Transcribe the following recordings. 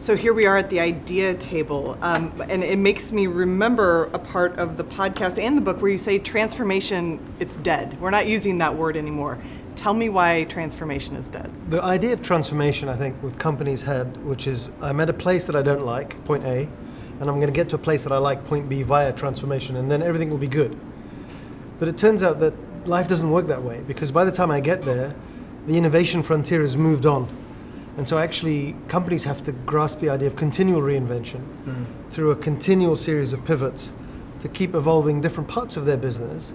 So here we are at the idea table, and it makes me remember a part of the podcast and the book where you say transformation, it's dead. We're not using that word anymore. Tell me why transformation is dead. The idea of transformation, I think, with companies had, which is I'm at a place that I don't like, point A, and I'm going to get to a place that I like, point B, via transformation, and then everything will be good. But it turns out that life doesn't work that way, because by the time I get there, the innovation frontier has moved on. And so actually, companies have to grasp the idea of continual reinvention through a continual series of pivots to keep evolving different parts of their business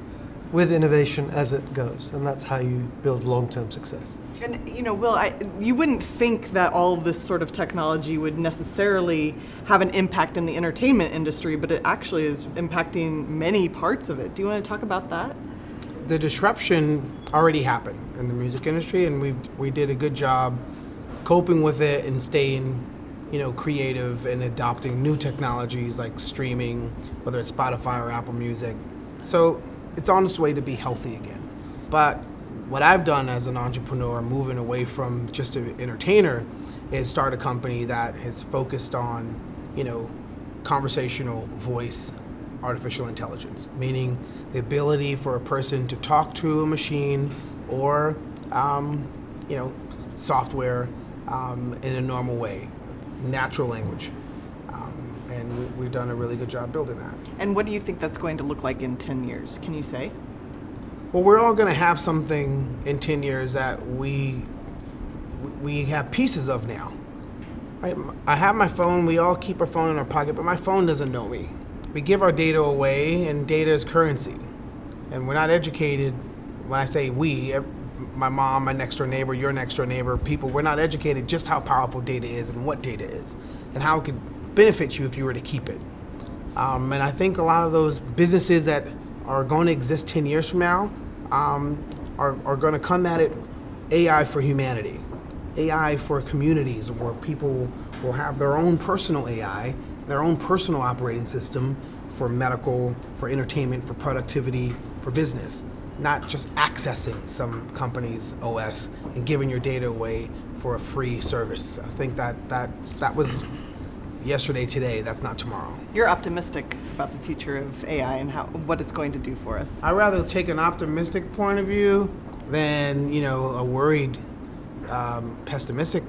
with innovation as it goes. And that's how you build long-term success. And, Will, you wouldn't think that all of this sort of technology would necessarily have an impact in the entertainment industry, but it actually is impacting many parts of it. Do you want to talk about that? The disruption already happened in the music industry, and we did a good job coping with it and staying, creative and adopting new technologies like streaming, whether it's Spotify or Apple Music. So it's on its way to be healthy again. But what I've done as an entrepreneur, moving away from just an entertainer, is start a company that is focused on, conversational voice artificial intelligence, meaning the ability for a person to talk to a machine or, software in a normal way, natural language. And we've done a really good job building that. And what do you think that's going to look like in 10 years? Can you say? Well, we're all going to have something in 10 years that we have pieces of now. Right? I have my phone. We all keep our phone in our pocket, but my phone doesn't know me. We give our data away, and data is currency. And we're not educated. When I say we, my mom, my next door neighbor, your next door neighbor, people, we're not educated just how powerful data is and what data is and how it could benefit you if you were to keep it. And I think a lot of those businesses that are going to exist 10 years from now are going to come at it AI for humanity, AI for communities where people will have their own personal AI, their own personal operating system for medical, for entertainment, for productivity, for business. Not just accessing some company's OS and giving your data away for a free service. I think that was yesterday, today, that's not tomorrow. You're optimistic about the future of AI and what it's going to do for us. I'd rather take an optimistic point of view than, a worried, pessimistic,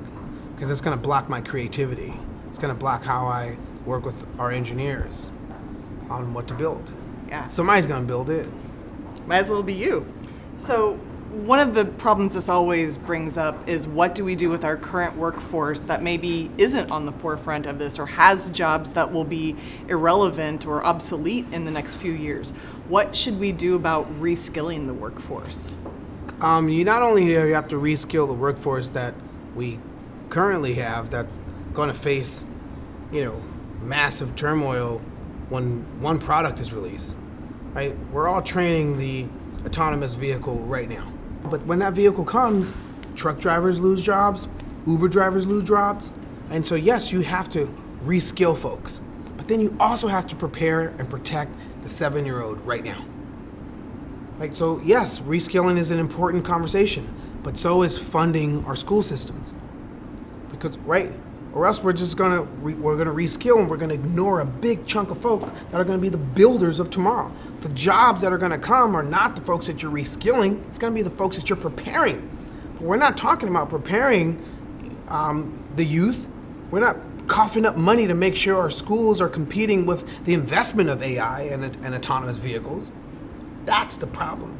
because it's gonna block my creativity. It's gonna block how I work with our engineers on what to build. Yeah. Somebody's gonna build it. Might as well be you. So one of the problems this always brings up is what do we do with our current workforce that maybe isn't on the forefront of this or has jobs that will be irrelevant or obsolete in the next few years? What should we do about reskilling the workforce? You not only have to reskill the workforce that we currently have that's going to face, massive turmoil when one product is released. Right? We're all training the autonomous vehicle right now. But when that vehicle comes, truck drivers lose jobs, Uber drivers lose jobs. And so yes, you have to reskill folks. But then you also have to prepare and protect the 7-year-old right now. Right? So yes, reskilling is an important conversation, but so is funding our school systems. Because, right? Or else we're just gonna reskill and we're gonna ignore a big chunk of folk that are gonna be the builders of tomorrow. The jobs that are gonna come are not the folks that you're reskilling, it's gonna be the folks that you're preparing. But we're not talking about preparing the youth. We're not coughing up money to make sure our schools are competing with the investment of AI and autonomous vehicles. That's the problem.